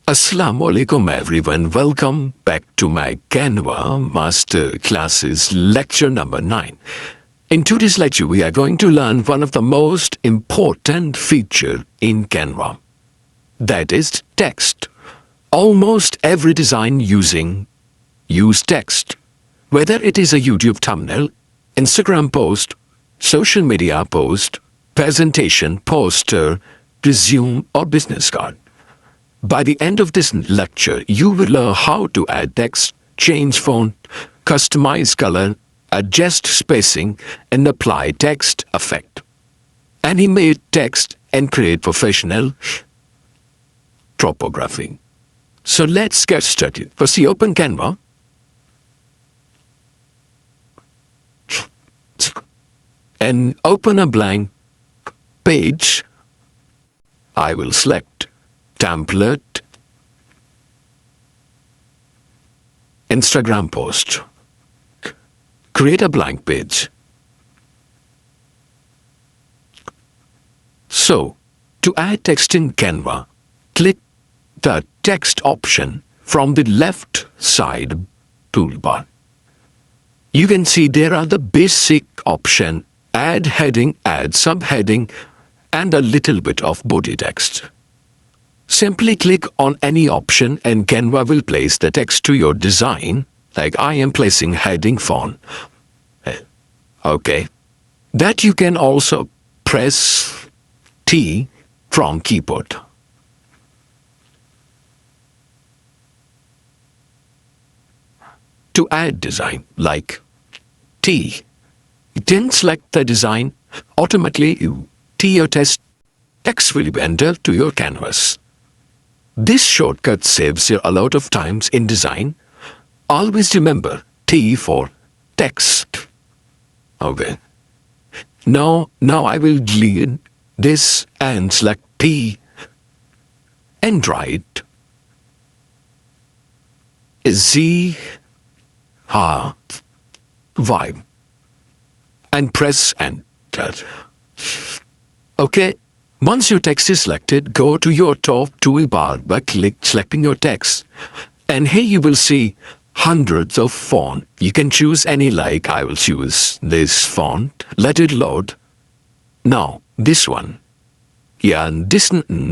Assalamu alaikum everyone, welcome back to my Canva Masterclasses lecture number 9. In today's lecture we are going to learn one of the most important feature in Canva. That is text. Almost every design use text. Whether it is a YouTube thumbnail, Instagram post, social media post, presentation, poster, resume or business card. By the end of this lecture, you will learn how to add text, change font, customize color, adjust spacing, and apply text effect. Animate text and create professional typography. So let's get started. First, you open Canva. And open a blank page. I will select template, Instagram post. Create a blank page. So, to add text in Canva, click the text option from the left side toolbar. You can see there are the basic option: add heading, add subheading, and a little bit of body text. Simply click on any option and Canva will place the text to your design, like I am placing heading font. Okay. That you can also press T from keyboard. To add design, like T, then select the design, automatically your text will be entered to your canvas. This shortcut saves you a lot of times in design. Always remember T for text. Okay. Now I will delete this and select T and write Z Y and press enter. Okay. Once your text is selected, go to your top toolbar by selecting your text. And here you will see hundreds of fonts. You can choose any, like I will choose this font. Let it load. Now, this one. Yeah, and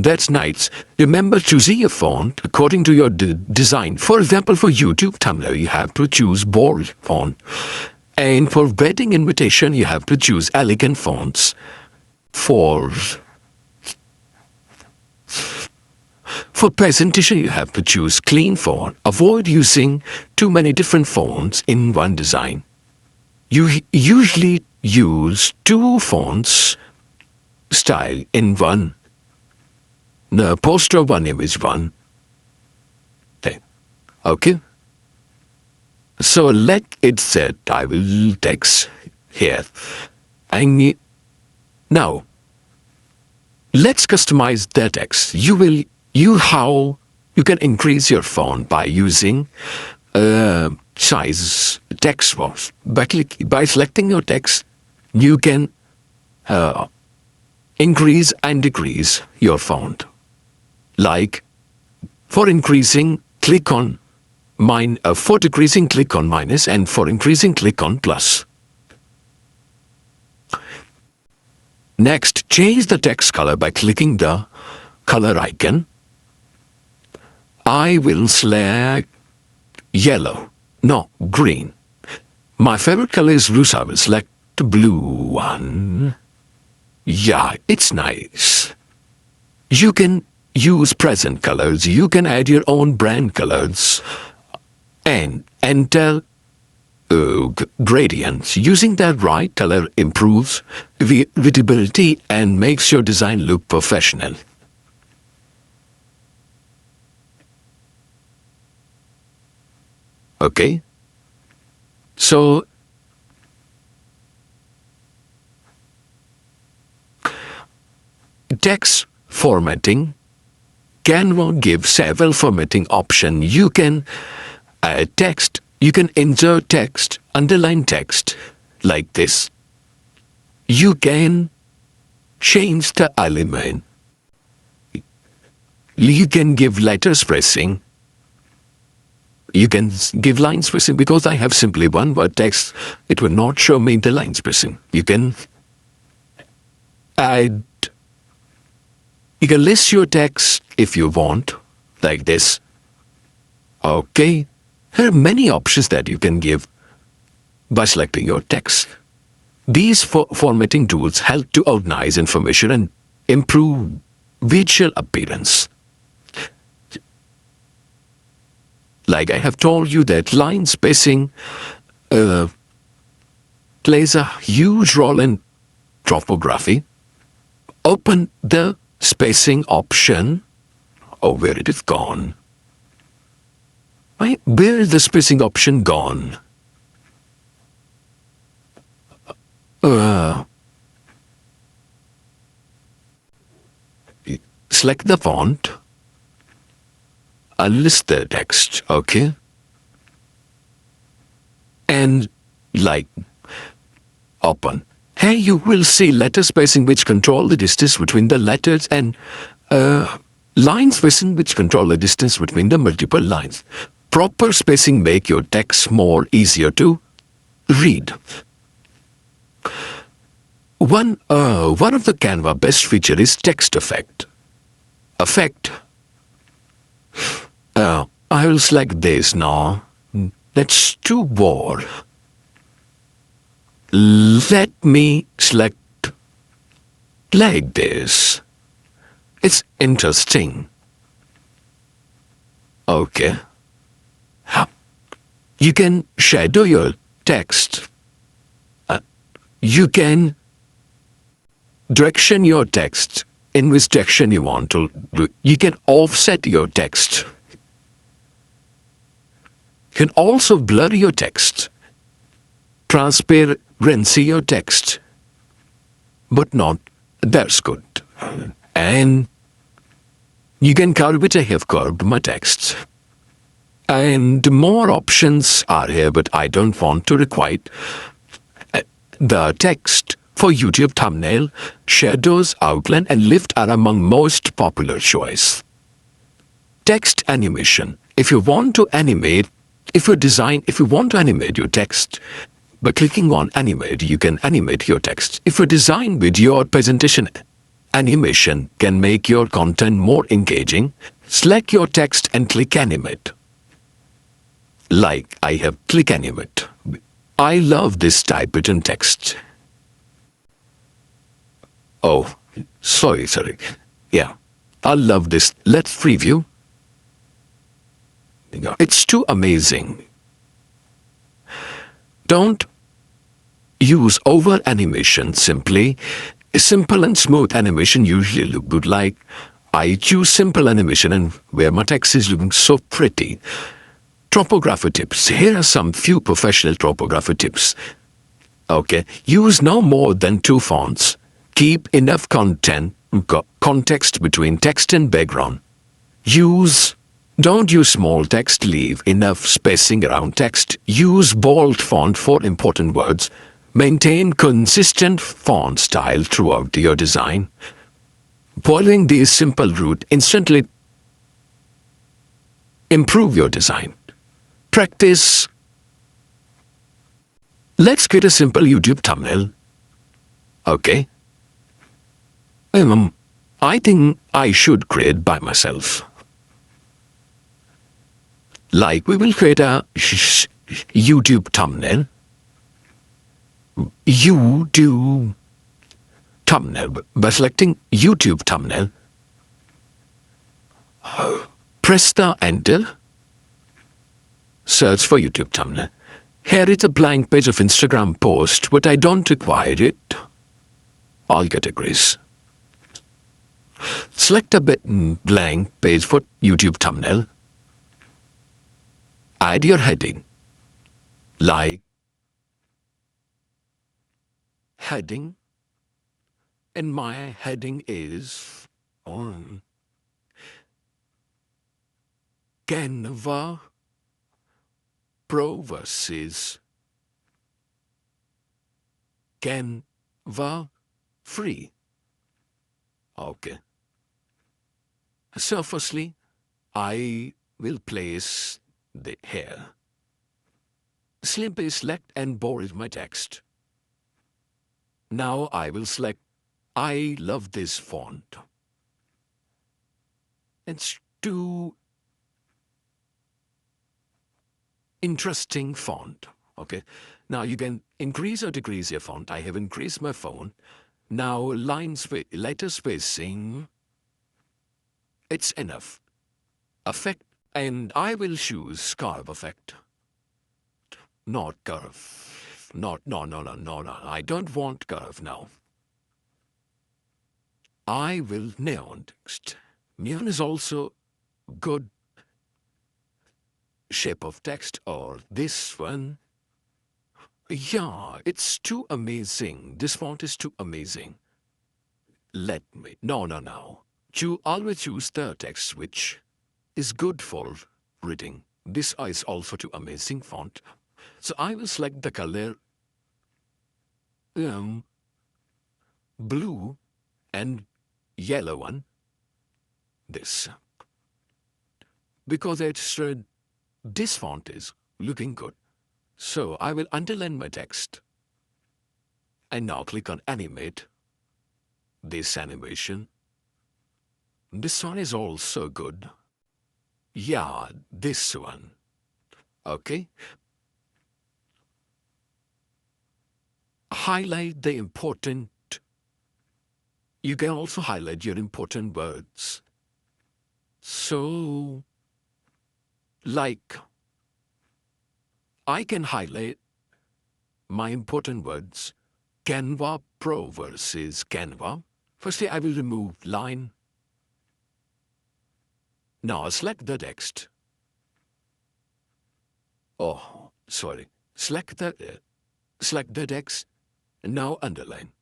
that's nice. Remember choosing a font according to your design. For example, for YouTube thumbnail, you have to choose bold font. And for wedding invitation, you have to choose elegant fonts. For presentation, you have to choose clean font. Avoid using too many different fonts in one design. You usually use 2 fonts style in one. The poster, one image, one. Okay. So let it set. I will text here. Now, let's customize the text. You can increase your font by using size text box. By selecting your text, you can increase and decrease your font. Like for increasing, click on for decreasing, click on minus, and for increasing, click on plus. Next, change the text color by clicking the color icon. I will select yellow, no, green. My favorite color is blue, so I will select the blue one. Yeah, it's nice. You can use present colors, you can add your own brand colors, and enter gradients. Using the right color improves visibility and makes your design look professional. Okay. So text formatting. Canva gives several formatting options. You can add text. You can insert text, underline text, like this. You can change the element. You can give letter spacing. You can give line spacing. Because I have simply one word text, it will not show me the line spacing. You can add, you can list your text if you want, like this. Okay, there are many options that you can give by selecting your text. These formatting tools help to organize information and improve visual appearance. Like I have told you that line spacing plays a huge role in typography. Open the spacing option. Oh, where it is gone? Where is the spacing option gone? Select the font. List the text, okay? And like open. Here you will see letter spacing which control the distance between the letters and line spacing which control the distance between the multiple lines. Proper spacing make your text more easier to read. One of the Canva best feature is text effect. I will select this now. That's too bold. Let me select like this. It's interesting. Okay. You can shadow your text. You can direction your text in which direction you want to do. You can offset your text. You can also blur your text. Transparency your text. But not, that's good. And you can curve it. I have curved my text. And more options are here, but I don't want to require the text. For YouTube thumbnail, shadows, outline, and lift are among most popular choice. Text animation. If you want to animate your text, by clicking on animate, you can animate your text. If you design with your presentation, animation can make your content more engaging. Select your text and click animate. Like I have click animate. I love this typewritten text. Oh, sorry. Yeah, I love this. Let's preview. It's too amazing. Don't use over animation. Simple and smooth animation usually look good. Like I choose simple animation and where my text is looking so pretty. Typography tips. Here are some few professional typography tips. Okay, use no more than 2 fonts. Keep enough context between text and background. Don't use small text. Leave enough spacing around text. Use bold font for important words. Maintain consistent font style throughout your design. Following these simple routes instantly improve your design. Practice. Let's create a simple YouTube thumbnail. Okay. I think I should create by myself. Like we will create a YouTube thumbnail. YouTube thumbnail. By selecting YouTube thumbnail, press the enter. Search for YouTube thumbnail. Here is a blank page of Instagram post, but I don't require it. All categories. Select a blank page for YouTube thumbnail. Add your heading. Like heading. And my heading is on Canva Pro versus Canva Free. Okay. So firstly, I will place the here. Simply select and bold my text. Now I will select I love this font. It's too interesting font. Okay. Now you can increase or decrease your font. I have increased my font. Now letter spacing. It's enough. Effect, and I will choose curve effect. Not curve. Not no. I don't want curve now. I will neon text. Neon is also good shape of text, or this one. Yeah, it's too amazing. This font is too amazing. Let me. No. You always choose the text which is good for reading. This is also too amazing font. So I will select the color blue and yellow one. This. Because this font is looking good. So I will underline my text. And now click on animate. This animation. This one is also good. Yeah, this one. Okay. Highlight the important. You can also highlight your important words. So, like, I can highlight my important words. Canva Pro versus Canva. Firstly, I will remove line. Now select the text. Oh, sorry. Select the text. Now underline.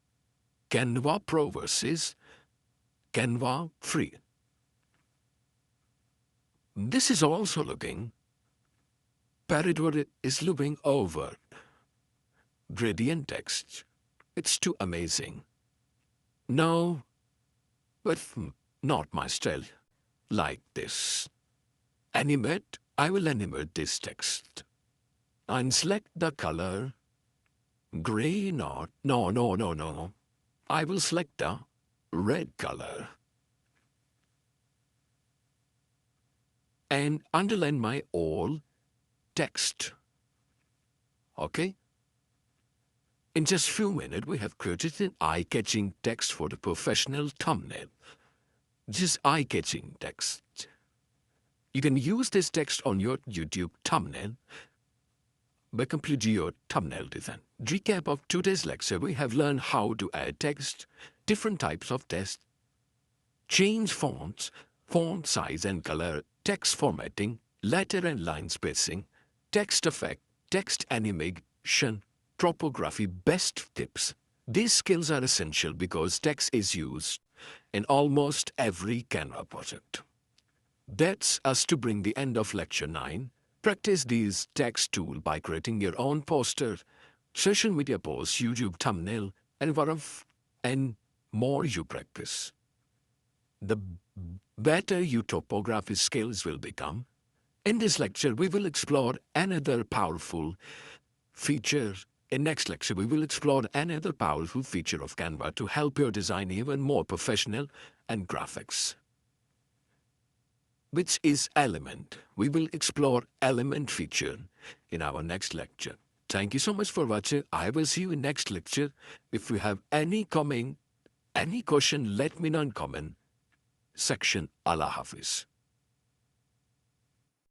Canva Pro versus Canva Free. This is also looking. Parador is looping over. Gradient text. It's too amazing. No, but not my style. Like this. Animate. I will animate this text. And select the color. Gray, not. No. I will select the red color. And underline my all text. Okay? In just few minutes, we have created an eye-catching text for the professional thumbnail. This eye-catching text. You can use this text on your YouTube thumbnail by completing your thumbnail design. Recap of today's lecture, we have learned how to add text, different types of text, change fonts, font size and color, text formatting, letter and line spacing, text effect, text animation, typography, best tips. These skills are essential because text is used in almost every Canva project. That's us to bring the end of Lecture 9. Practice these text tools by creating your own poster, social media posts, YouTube thumbnail, and more you practice, the better your typography skills will become. In this lecture, we will explore another powerful feature. In next lecture, we will explore another powerful feature of Canva to help your design even more professional and graphics, which is element. We will explore element feature in our next lecture. Thank you so much for watching. I will see you in next lecture. If you have any comment, any question, let me know in comment section. Allah Hafiz.